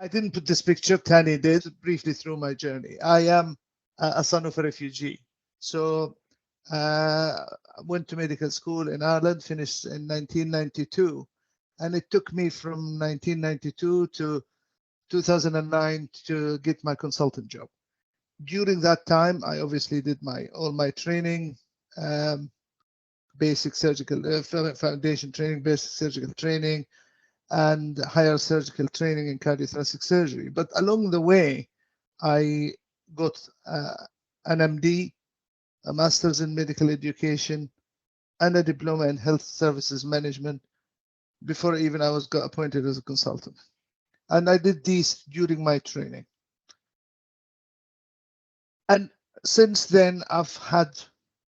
I didn't put this picture, Tani did, briefly through my journey. I am a son of a refugee. So I went to medical school in Ireland, finished in 1992. And it took me from 1992 to 2009 to get my consultant job. During that time, I obviously did all my training, basic surgical foundation training, basic surgical training, and higher surgical training in cardiothoracic surgery. But along the way, I got an MD, a master's in medical education, and a diploma in health services management before even I got appointed as a consultant. And I did these during my training. And since then, I've had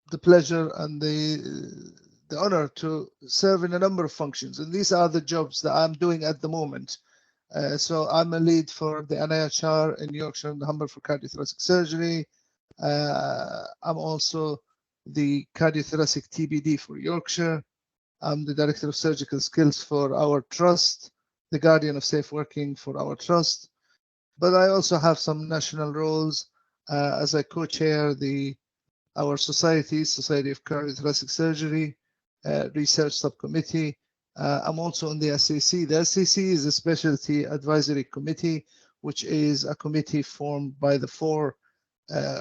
the pleasure and the honor to serve in a number of functions. And these are the jobs that I'm doing at the moment. So I'm a lead for the NIHR in Yorkshire and Humber for cardiothoracic surgery. I'm also the cardiothoracic TBD for Yorkshire. I'm the Director of Surgical Skills for our trust, the Guardian of Safe Working for our trust. But I also have some national roles as I co-chair our Society of Cardiothoracic Surgery Research Subcommittee. I'm also on the SAC. The SAC is a Specialty Advisory Committee, which is a committee formed by the 4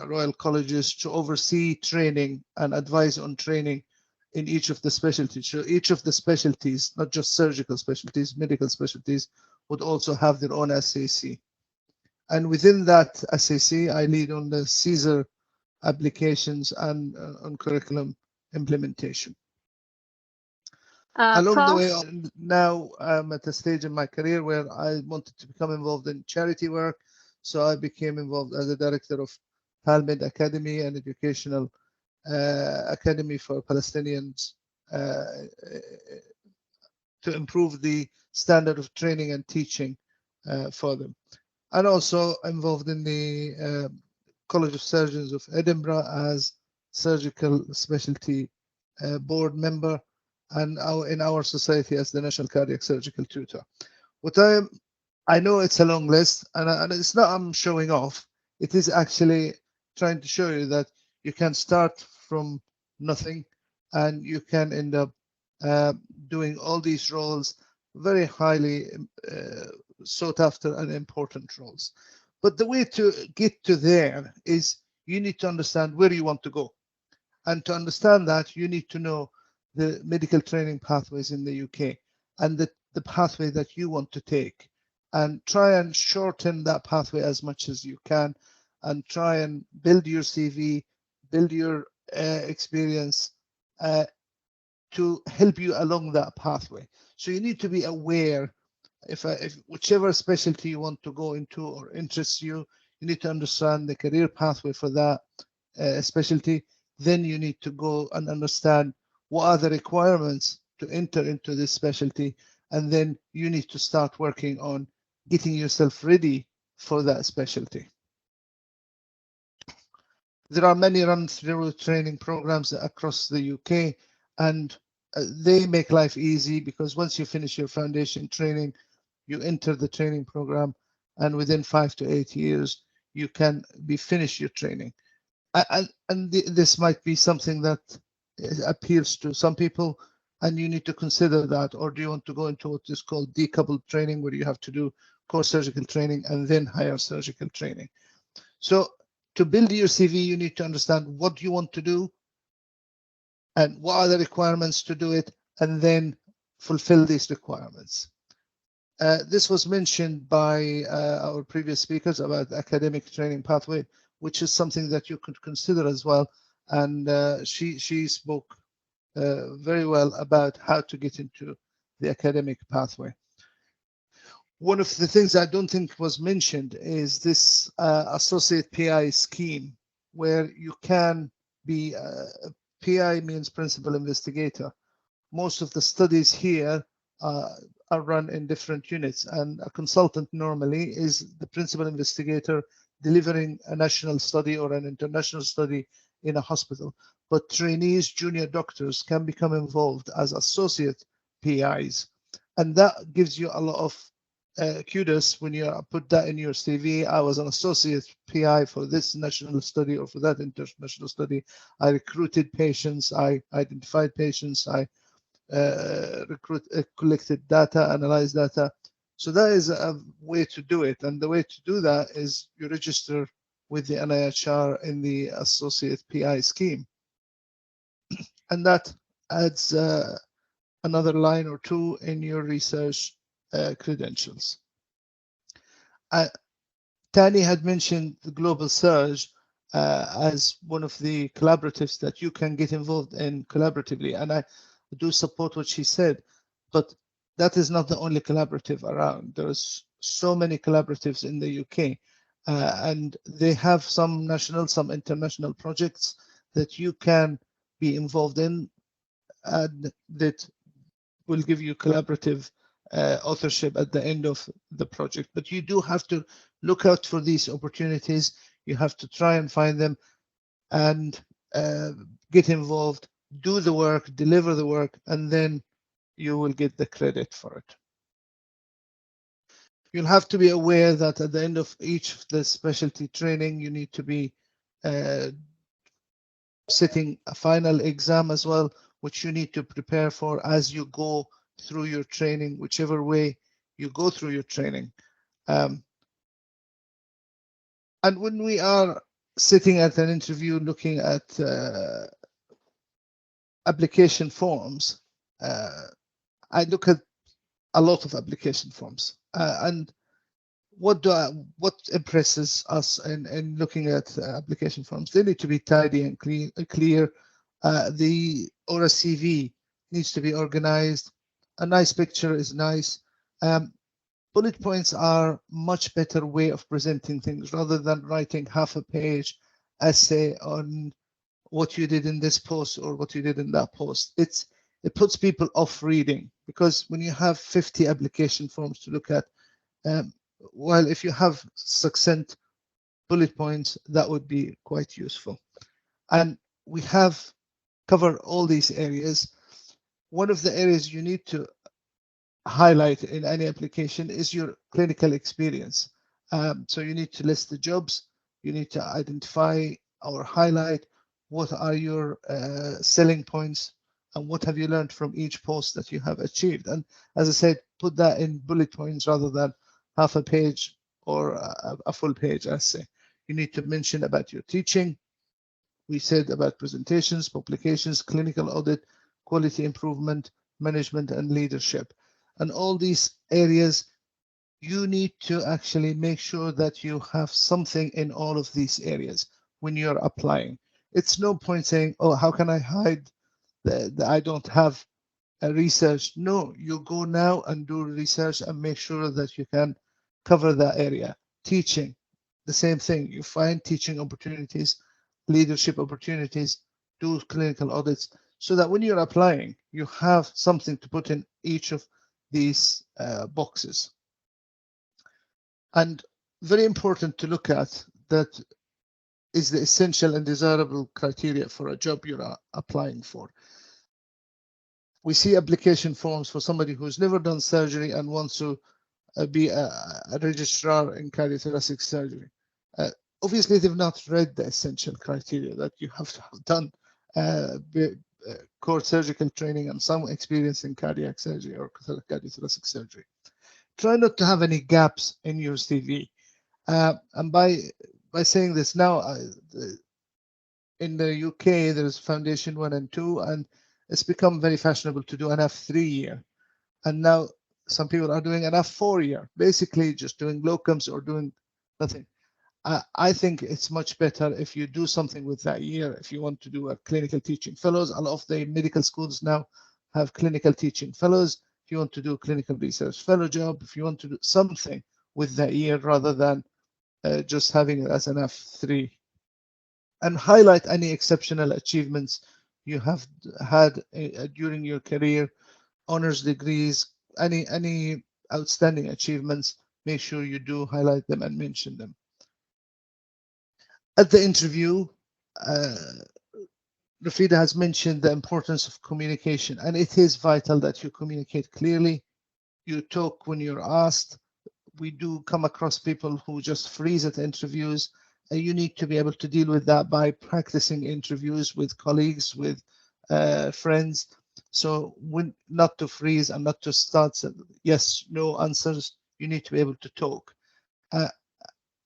Royal Colleges to oversee training and advise on training in each of the specialties. So each of the specialties, not just surgical specialties, medical specialties, would also have their own SAC. And within that SAC, I lead on the CSER applications and on curriculum implementation. Along the way, now I'm at a stage in my career where I wanted to become involved in charity work. So I became involved as a director of Palmed Academy, an educational academy for Palestinians to improve the standard of training and teaching for them. And also involved in the College of Surgeons of Edinburgh as surgical specialty board member, and in our society as the National Cardiac Surgical Tutor. What I know it's a long list, and it's not I'm showing off. It is actually trying to show you that you can start from nothing, and you can end up doing all these roles, very highly sought after and important roles. But the way to get to there is you need to understand where you want to go. And to understand that, you need to know the medical training pathways in the UK and the pathway that you want to take, and try and shorten that pathway as much as you can, and try and build your CV, build your experience to help you along that pathway. So you need to be aware if whichever specialty you want to go into or interests you, you need to understand the career pathway for that specialty. Then you need to go and understand what are the requirements to enter into this specialty, and then you need to start working on getting yourself ready for that specialty. There are many run-through training programs across the UK, and they make life easy because once you finish your foundation training, you enter the training program, and within 5 to 8 years, you can finish your training. And this might be something that appeals to some people, and you need to consider that. Or do you want to go into what is called decoupled training, where you have to do core surgical training and then higher surgical training? So to build your CV, you need to understand what you want to do and what are the requirements to do it, and then fulfill these requirements. This was mentioned by our previous speakers about the academic training pathway, which is something that you could consider as well. And she spoke very well about how to get into the academic pathway. One of the things I don't think was mentioned is this associate PI scheme, where you can be PI means principal investigator. Most of the studies here are run in different units, and a consultant normally is the principal investigator delivering a national study or an international study in a hospital. But trainees, junior doctors can become involved as associate PIs, and that gives you a lot of kudos when you put that in your CV. I was an associate PI for this national study or for that international study. I recruited patients, I identified patients, I collected data, analyzed data. So that is a way to do it. And the way to do that is you register with the NIHR in the associate PI scheme. And that adds another line or two in your research credentials. Tani had mentioned the Global Surge as one of the collaboratives that you can get involved in collaboratively. And I do support what she said, but that is not the only collaborative around. There's so many collaboratives in the UK, and they have some national, some international projects that you can be involved in, and that will give you collaborative authorship at the end of the project. But you do have to look out for these opportunities. You have to try and find them and get involved, do the work, deliver the work, and then you will get the credit for it. You'll have to be aware that at the end of each of the specialty training, you need to be sitting a final exam as well, which you need to prepare for as you go through your training, whichever way you go through your training. And when we are sitting at an interview looking at application forms, I look at a lot of application forms. And what impresses us in looking at application forms? They need to be tidy and clear. Or a CV needs to be organized. A nice picture is nice. Bullet points are much better way of presenting things rather than writing half a page essay on what you did in this post or what you did in that post. It puts people off reading, because when you have 50 application forms to look at, well, if you have succinct bullet points, that would be quite useful. And we have covered all these areas. One of the areas you need to highlight in any application is your clinical experience. So you need to list the jobs, you need to identify or highlight what are your selling points and what have you learned from each post that you have achieved. And as I said, put that in bullet points rather than half a page or a full page essay. You need to mention about your teaching. We said about presentations, publications, clinical audit, quality improvement, management, and leadership. And all these areas, you need to actually make sure that you have something in all of these areas when you're applying. It's no point saying, oh, how can I hide that I don't have a research? No, you go now and do research and make sure that you can cover that area. Teaching, the same thing. You find teaching opportunities, leadership opportunities, do clinical audits, so that when you're applying, you have something to put in each of these boxes. And very important to look at that is the essential and desirable criteria for a job you're applying for. We see application forms for somebody who's never done surgery and wants to be a registrar in cardiothoracic surgery. Obviously, they've not read the essential criteria that you have to have done core surgical training and some experience in cardiac surgery or cardiothoracic surgery. Try not to have any gaps in your CV. And by saying this now, in the UK, there's Foundation 1 and 2, and it's become very fashionable to do an F3 year. And now some people are doing an F4 year, basically just doing locums or doing nothing. I think it's much better if you do something with that year. If you want to do a clinical teaching fellows, a lot of the medical schools now have clinical teaching fellows. If you want to do a clinical research fellow job, if you want to do something with that year rather than just having it as an F3. And highlight any exceptional achievements you have had during your career, honors degrees, any outstanding achievements. Make sure you do highlight them and mention them. At the interview, Rafida has mentioned the importance of communication, and it is vital that you communicate clearly. You talk when you're asked, we do come across people who just freeze at interviews. You need to be able to deal with that by practicing interviews with colleagues, with friends. So when not to freeze and not to start yes, no answers. You need to be able to talk,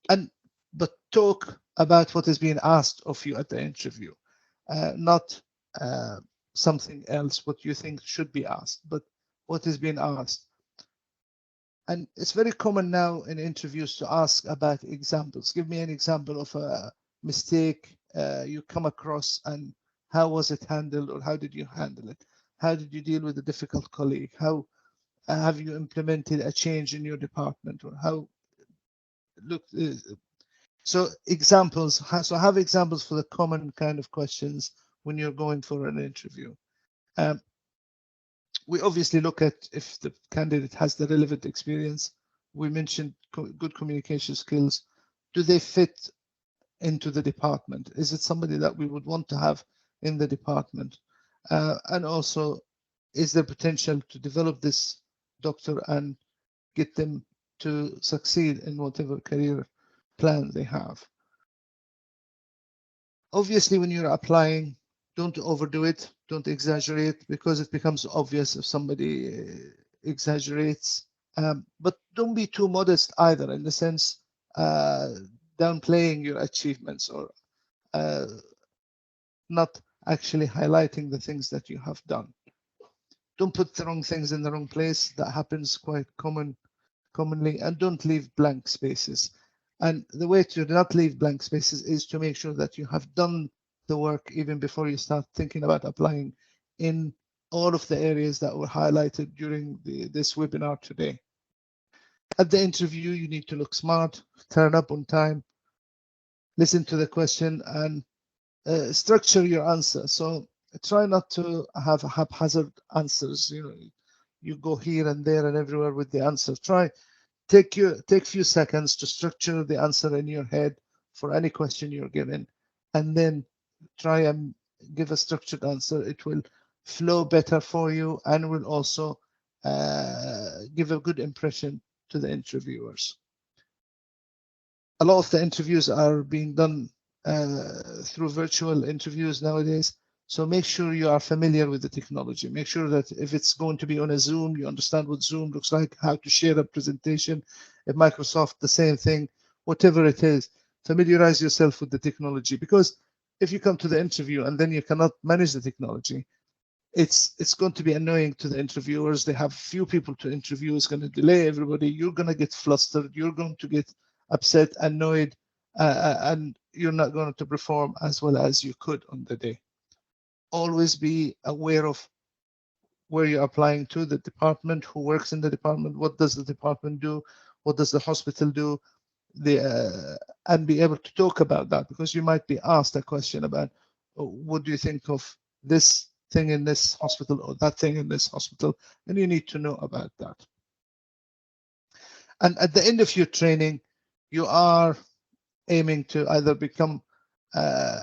and but talk about what is being asked of you at the interview, not something else what you think should be asked, but what is being asked. And it's very common now in interviews to ask about examples. Give me an example of a mistake you come across, and how was it handled, or how did you handle it? How did you deal with a difficult colleague? How have you implemented a change in your department, or how look? So examples. So have examples for the common kind of questions when you're going for an interview. We obviously look at if the candidate has the relevant experience. We mentioned good communication skills. Do they fit into the department? Is it somebody that we would want to have in the department? And also, is there potential to develop this doctor and get them to succeed in whatever career plan they have? Obviously, when you're applying, don't overdo it, don't exaggerate, because it becomes obvious if somebody exaggerates. But don't be too modest either, in the sense downplaying your achievements, or not actually highlighting the things that you have done. Don't put the wrong things in the wrong place. That happens quite commonly. And don't leave blank spaces. And the way to not leave blank spaces is to make sure that you have done the work even before you start thinking about applying in all of the areas that were highlighted during this webinar today. At the interview, you need to look smart, turn up on time, listen to the question, and structure your answer. So try not to have haphazard answers. You go here and there and everywhere with the answer. Take few seconds to structure the answer in your head for any question you're given, and then try and give a structured answer. It will flow better for you, and will also give a good impression to the interviewers. A lot of the interviews are being done through virtual interviews nowadays. So make sure you are familiar with the technology. Make sure that if it's going to be on a Zoom, you understand what Zoom looks like, how to share a presentation. At Microsoft, the same thing. Whatever it is, familiarize yourself with the technology. Because if you come to the interview and then you cannot manage the technology, it's going to be annoying to the interviewers. They have few people to interview. It's going to delay everybody. You're going to get flustered. You're going to get upset, annoyed, and you're not going to perform as well as you could on the day. Always be aware of where you're applying to, the department, who works in the department, what does the department do, what does the hospital do, and be able to talk about that, because you might be asked a question about what do you think of this thing in this hospital or that thing in this hospital, and you need to know about that. And at the end of your training, you are aiming to either become,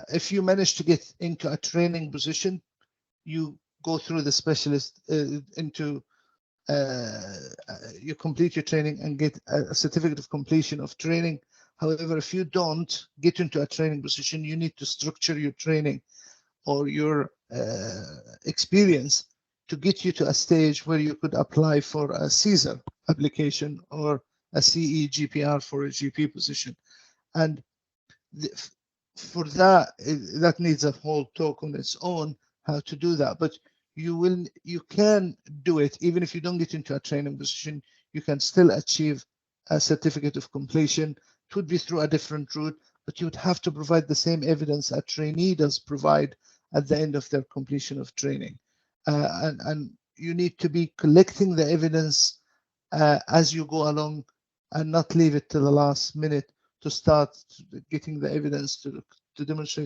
if you manage to get into a training position, you go through the specialist you complete your training and get a certificate of completion of training. However, if you don't get into a training position, you need to structure your training or your experience to get you to a stage where you could apply for a CSER application or a CE GPR for a GP position. And for that, that needs a whole talk on its own, how to do that. But you can do it even if you don't get into a training position. You can still achieve a certificate of completion. It would be through a different route, but you would have to provide the same evidence a trainee does provide at the end of their completion of training. And you need to be collecting the evidence as you go along, and not leave it to the last minute to start getting the evidence to demonstrate